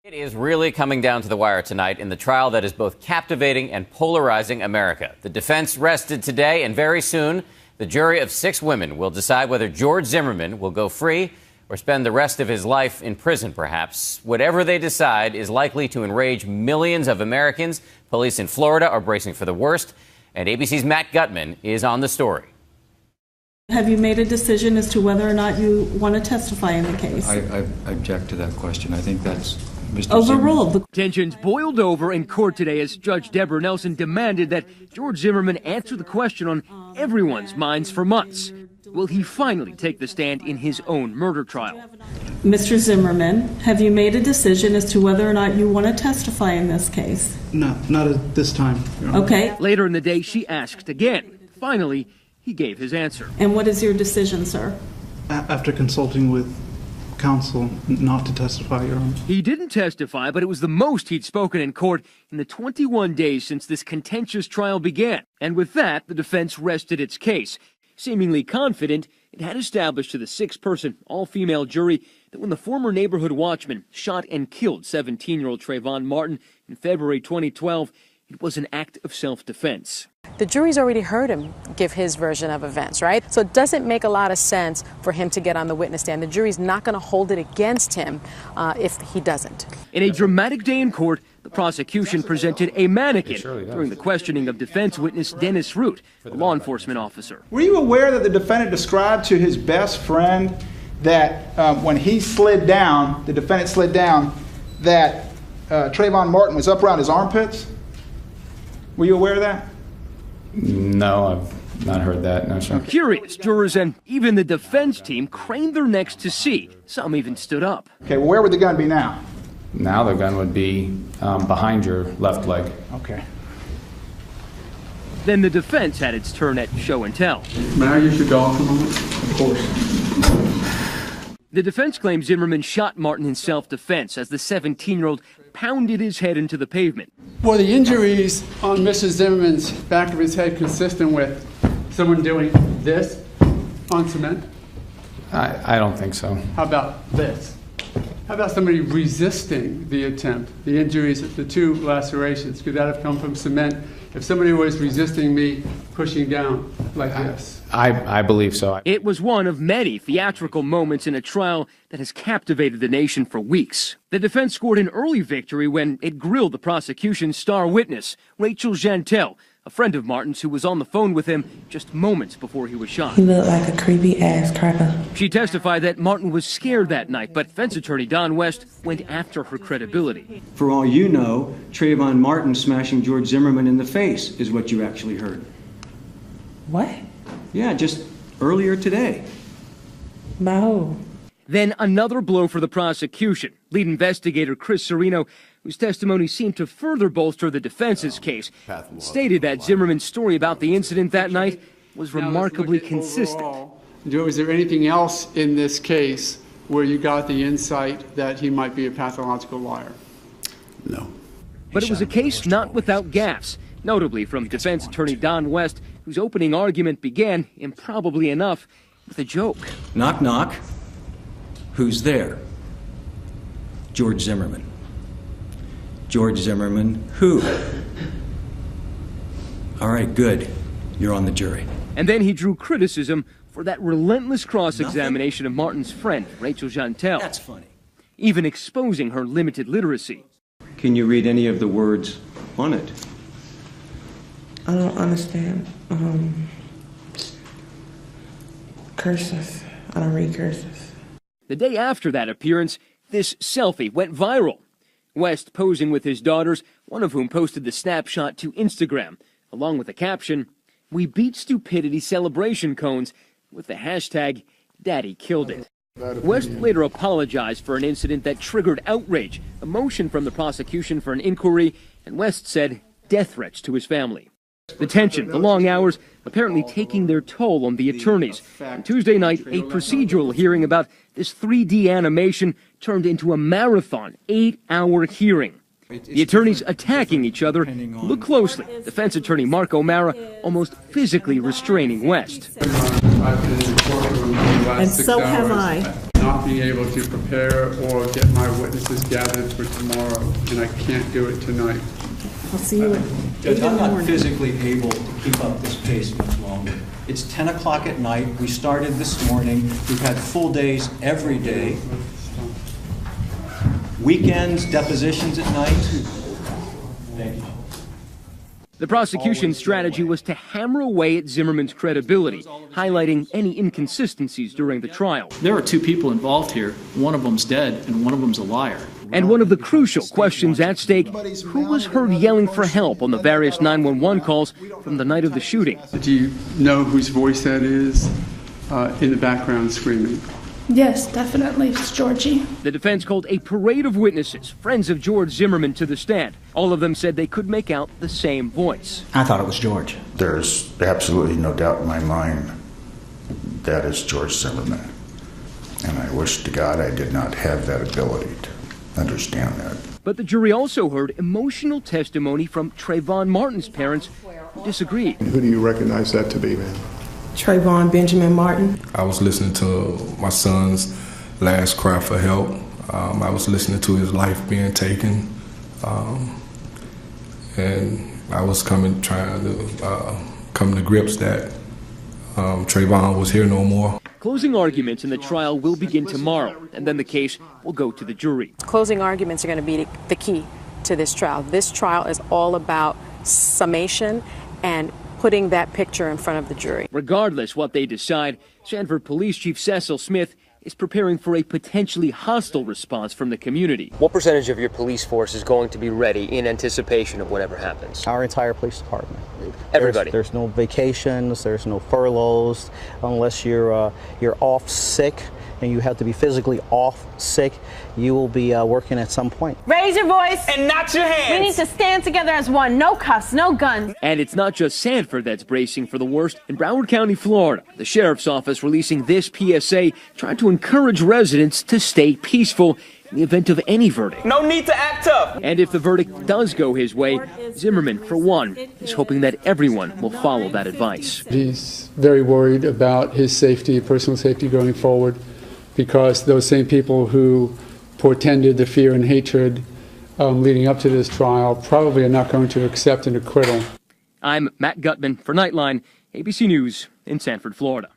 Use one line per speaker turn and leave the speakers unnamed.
It is really coming down to the wire tonight in the trial that is both captivating and polarizing America. The defense rested today, and very soon, the jury of 6 women will decide whether George Zimmerman will go free or spend the rest of his life in prison, perhaps. Whatever they decide is likely to enrage millions of Americans. Police in Florida are bracing for the worst, and ABC's Matt Gutman is on the story.
Have you made a decision as to whether or not you want to testify in the case?
I object to that question. I think that's Mr.
Overruled.
Tensions boiled over in court today as Judge Deborah Nelson demanded that George Zimmerman answer the question on everyone's minds for months. Will he finally take the stand in his own murder trial?
Mr. Zimmerman, have you made a decision as to whether or not you want to testify in this case?
No, not at this time.
Okay.
Later in the day, she asked again. Finally, he gave his answer.
And what is your decision, sir?
After consulting with counsel, not to testify, Your Honor.
He didn't testify, but it was the most he'd spoken in court in the 21 days since this contentious trial began. And with that, the defense rested its case, seemingly confident it had established to the 6-person, all-female jury that when the former neighborhood watchman shot and killed 17-year-old Trayvon Martin in February 2012, it was an act of self-defense.
The jury's already heard him give his version of events, right? So it doesn't make a lot of sense for him to get on the witness stand. The jury's not going to hold it against him if he doesn't.
In a dramatic day in court, the prosecution presented a mannequin during the questioning of defense witness Dennis Root, a law enforcement officer.
Were you aware that the defendant described to his best friend that when he slid down, the defendant slid down, that Trayvon Martin was up around his armpits? Were you aware of that?
No, I've not heard that. No, sir.
Curious, jurors and even the defense team craned their necks to see. Some even stood up.
Okay, well, where would the gun be now?
Now the gun would be behind your left leg.
Okay.
Then the defense had its turn at show and tell.
May I use your dog for a moment? Of course.
The defense claims Zimmerman shot Martin in self-defense as the 17-year-old pounded his head into the pavement.
Were the injuries on Mr. Zimmerman's back of his head consistent with someone doing this on cement?
I don't think so.
How about this? How about somebody resisting the attempt? The injuries, the 2 lacerations, could that have come from cement? If somebody was resisting me pushing down like this?
I believe so.
It was one of many theatrical moments in a trial that has captivated the nation for weeks. The defense scored an early victory when it grilled the prosecution's star witness, Rachel Jantel, a friend of Martin's who was on the phone with him just moments before he was shot.
He looked like a creepy ass cracker.
She testified that Martin was scared that night, but defense attorney Don West went after her credibility.
For all you know, Trayvon Martin smashing George Zimmerman in the face is what you actually heard.
What?
Yeah, just earlier today.
By who?
Then another blow for the prosecution. Lead investigator Chris Serino, whose testimony seemed to further bolster the defense's case, stated that Zimmerman's story about the incident that night was remarkably consistent.
Was there anything else in this case where you got the insight that he might be a pathological liar?
No.
But it was a case not without gaffes, notably from defense attorney Don West, whose opening argument began, improbably enough, with a joke.
Knock, knock. Who's there? George Zimmerman. George Zimmerman, who? All right, good. You're on the jury.
And then he drew criticism for that relentless cross-examination of Martin's friend, Rachel Jantel.
That's funny.
Even exposing her limited literacy.
Can you read any of the words on it?
I don't understand. Curses. I don't read curses.
The day after that appearance, this selfie went viral. West posing with his daughters, one of whom posted the snapshot to Instagram, along with the caption, "We beat stupidity celebration cones," with the hashtag Daddy Killed It. West later apologized for an incident that triggered outrage, a motion from the prosecution for an inquiry, and West said death threats to his family. The tension, the long hours, apparently taking their toll on the attorneys. And Tuesday night, a procedural hearing about this 3D animation turned into a marathon, 8-hour hearing. The attorneys attacking each other. Look closely. Defense attorney Mark O'Mara almost physically restraining West.
I've been in the courtroom last
And
6
so
hours.
have I.
Not being able to prepare or get my witnesses gathered for tomorrow, and I can't do it tonight.
I'll see you at 8
Judge,
in
I'm
the
not
morning.
physically able to keep up this pace much longer. It's 10 o'clock at night. We started this morning. We've had full days every day. Weekends, depositions at night. Thank you.
The prosecution's strategy was to hammer away at Zimmerman's credibility, highlighting any inconsistencies during the trial.
There are two people involved here. One of them's dead and one of them's a liar.
And one of the crucial questions at stake, who was heard yelling for help on the various 911 calls from the night of the shooting?
Do you know whose voice that is in the background screaming?
Yes, definitely. It's Georgie.
The defense called a parade of witnesses, friends of George Zimmerman, to the stand. All of them said they could make out the same voice.
I thought it was George.
There's absolutely no doubt in my mind that is George Zimmerman. And I wish to God I did not have that ability to understand that.
But the jury also heard emotional testimony from Trayvon Martin's parents who disagreed.
Who do you recognize that to be, man?
Trayvon Benjamin Martin.
I was listening to my son's last cry for help. I was listening to his life being taken. And I was trying to come to grips that Trayvon was here no more.
Closing arguments in the trial will begin tomorrow, and then the case will go to the jury.
Closing arguments are going to be the key to this trial. This trial is all about summation and putting that picture in front of the jury.
Regardless what they decide, Sanford Police Chief Cecil Smith is preparing for a potentially hostile response from the community.
What percentage of your police force is going to be ready in anticipation of whatever happens?
Our entire police department.
Everybody?
There's no vacations, there's no furloughs, unless you're off sick and you have to be physically off sick, you will be working at some point.
Raise your voice.
And not your hands.
We need to stand together as one. No cuffs, no guns.
And it's not just Sanford that's bracing for the worst. In Broward County, Florida, the sheriff's office releasing this PSA trying to encourage residents to stay peaceful in the event of any verdict.
No need to act tough.
And if the verdict does go his way, Zimmerman, for one, is hoping that everyone will follow that advice.
He's very worried about his safety, personal safety going forward, because those same people who portended the fear and hatred leading up to this trial probably are not going to accept an acquittal.
I'm Matt Gutman for Nightline, ABC News in Sanford, Florida.